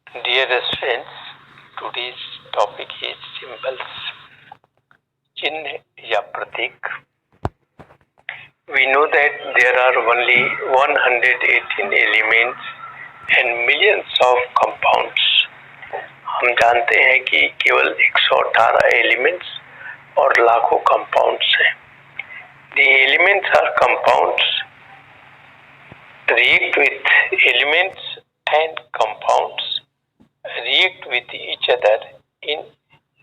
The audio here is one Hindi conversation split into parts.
Dearest friends, today's topic is symbols, चिन्ह या प्रतीक. We know that there are only 118 elements and millions of compounds. हम जानते हैं कि केवल 118 एलिमेंट्स और लाखों कंपाउंड्स हैं. The elements are compounds react with elements and compounds react with each other in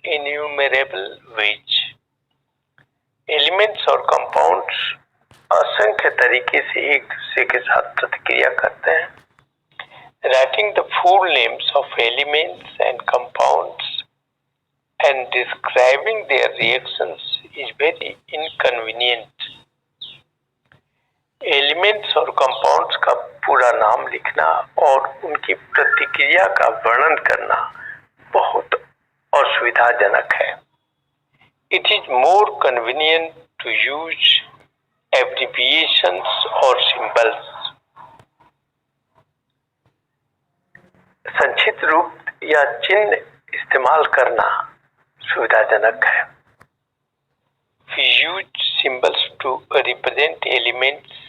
innumerable ways. Elements और कंपाउंड्स असंख्य तरीके से एक दूसरे के साथ प्रतिक्रिया करते हैं. Writing the full names of elements and compounds and describing their reactions is very inconvenient. Elements और कंपाउंड्स का पूरा नाम लिखना और उनकी प्रतिक्रिया का वर्णन करना बहुत असुविधाजनक है. It is more convenient to use abbreviations or symbols. संक्षिप्त रूप या चिन्ह इस्तेमाल करना सुविधाजनक है. We use symbols to represent elements.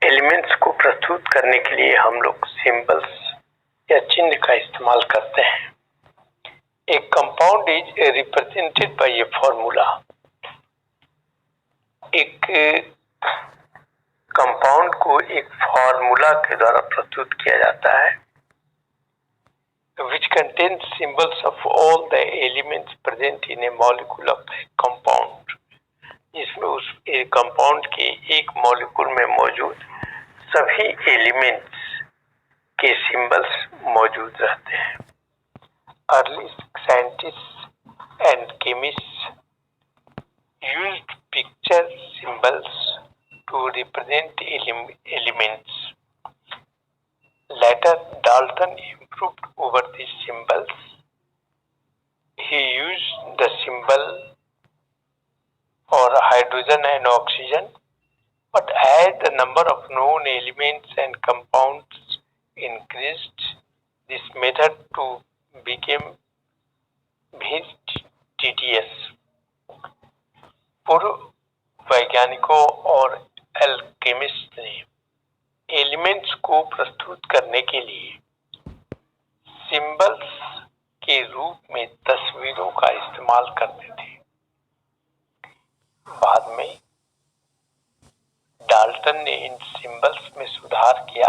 Elements को प्रस्तुत करने के लिए हम लोग सिंबल्स या चिन्ह का इस्तेमाल करते हैं. A compound is represented by a formula. एक कंपाउंड को एक फॉर्मूला के द्वारा प्रस्तुत किया जाता है, which contains symbols of all the elements present in a molecule of the compound. जिसमें उस कंपाउंड के एक मॉलिक्यूल में मौजूद सभी एलिमेंट्स के सिंबल्स मौजूद रहते हैं. Early scientists and chemists used picture symbols to represent elements. Later, Dalton improved over these symbols. He used the symbol for hydrogen and oxygen, but as the number of known elements and compounds increased, this method became very tedious. पूर्व वैज्ञानिकों और एल्केमिस्ट ने एलिमेंट्स को प्रस्तुत करने के लिए सिंबल्स के रूप में तस्वीरों का इस्तेमाल करते थे. बाद में डाल्टन ने इन सिंबल्स में सुधार किया.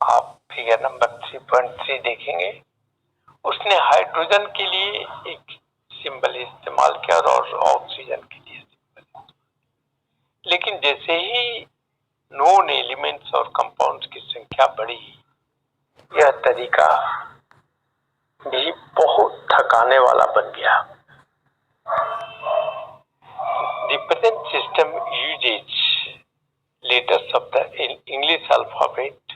आप फिगर नंबर 3.3 देखेंगे. उसने हाइड्रोजन के लिए एक सिंबल इस्तेमाल किया और ऑक्सीजन के लिए सिंबल. लेकिन जैसे ही नोन एलिमेंट्स और कंपाउंड्स की संख्या बढ़ी, यह तरीका भी बहुत थकाने वाला बन गया. The present system uses letters of the English alphabet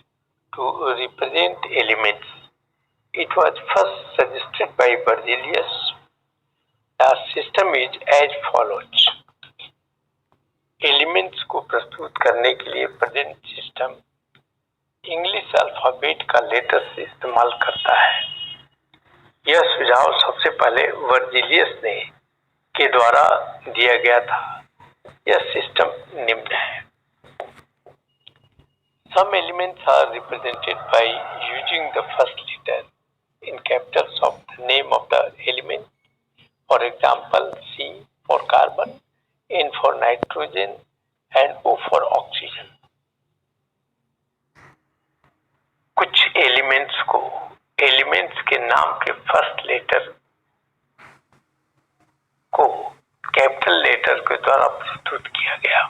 to represent elements. It was first suggested by Berzelius. The system is as follows. Elements को प्रस्तुत करने के लिए प्रेजेंट सिस्टम इंग्लिश अल्फाबेट का लेटर से इस्तेमाल करता है. यह सुझाव सबसे पहले वर्जिलियस ने के द्वारा दिया गया था. यह सिस्टम निम्न है. Some elements are represented by using the first letter in capitals of the name of the element. For example, C for carbon, N for nitrogen and O for oxygen. कुछ एलिमेंट्स को एलिमेंट्स के नाम के फर्स्ट लेटर को कैपिटल लेटर के द्वारा प्रस्तुत किया गया.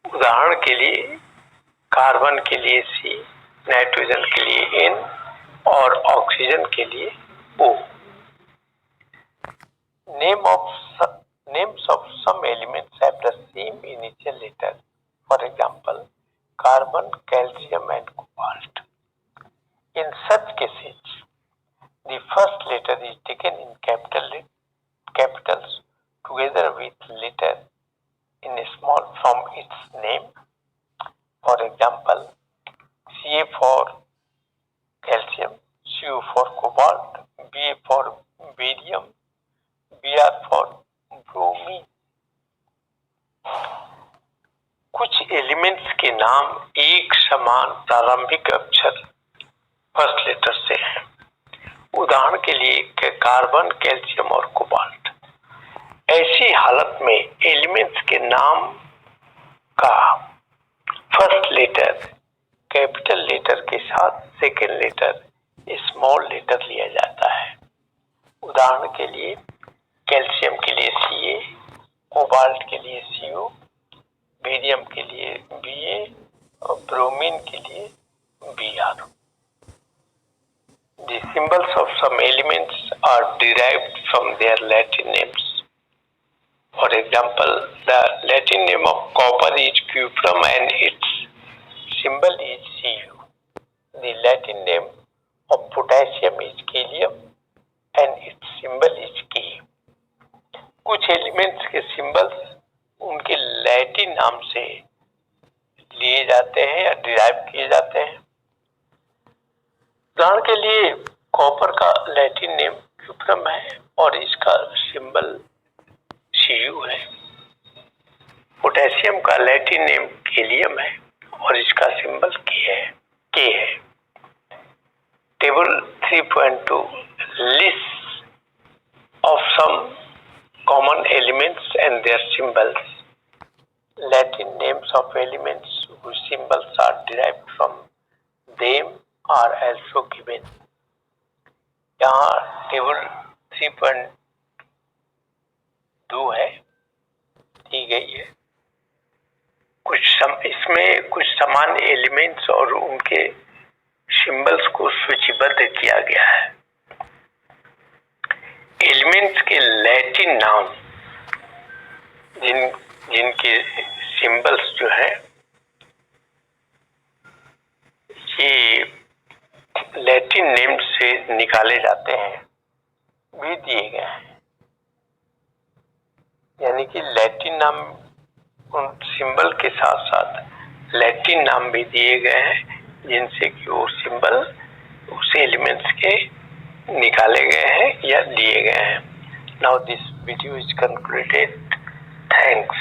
उदाहरण के लिए कार्बन के लिए C, नाइट्रोजन के लिए N और ऑक्सीजन के लिए O. Names of some elements have the same initial letter. For example, carbon, calcium and cobalt. In such cases, the first letter is taken in capitals together with letter in a small from its name. For example, Ca for calcium, Cu for cobalt, Ba for barium, Br for bromine। कुछ एलिमेंट्स के नाम एक समान प्रारंभिक अक्षर फर्स्ट लेटर से हैं। उदाहरण के लिए कार्बन, कैल्शियम और कोबाल्ट। ऐसी हालत में एलिमेंट्स के नाम का फर्स्ट लेटर कैपिटल लेटर के साथ सेकेंड लेटर स्मॉल लेटर लिया जाता है। उदाहरण के लिए कैल्शियम के लिए Ca, कोबाल्ट के लिए Cu, बेरियम के लिए Ba और ब्रोमीन के लिए Br। The symbols of some elements are derived from their Latin names. For example, the Latin name of copper is cuprum and its symbol is Cu. The Latin name of potassium is Kalium and its symbol is K. कुछ एलिमेंट्स के सिंबल्स उनके लैटिन नाम से लिए जाते हैं या डिराइव किए जाते हैं। उदाहरण के लिए कॉपर का लैटिन नेम क्यूप्रम है और इसका सिंबल Cu है। पोटेशियम का लैटिन नेम केलियम है और इसका सिंबल K है। Table 3.2 list of some common elements and their symbols. Latin names of elements whose symbols are derived from them are also given। यहाँ टेबल 3.2 है, दी गई है। इसमें कुछ सामान्य एलिमेंट्स और उनके सिंबल्स को सूचीबद्ध किया गया है। एलिमेंट्स के लैटिन नाम जिनके सिंबल्स जो है ये लैटिन नेम से निकाले जाते हैं भी दिए गए हैं। यानी कि लैटिन नाम उन सिंबल के साथ साथ लैटिन नाम भी दिए गए हैं जिनसे कि वो सिंबल उस एलिमेंट्स के निकाले गए हैं या दिए गए हैं। Now this video is concluded. Thanks.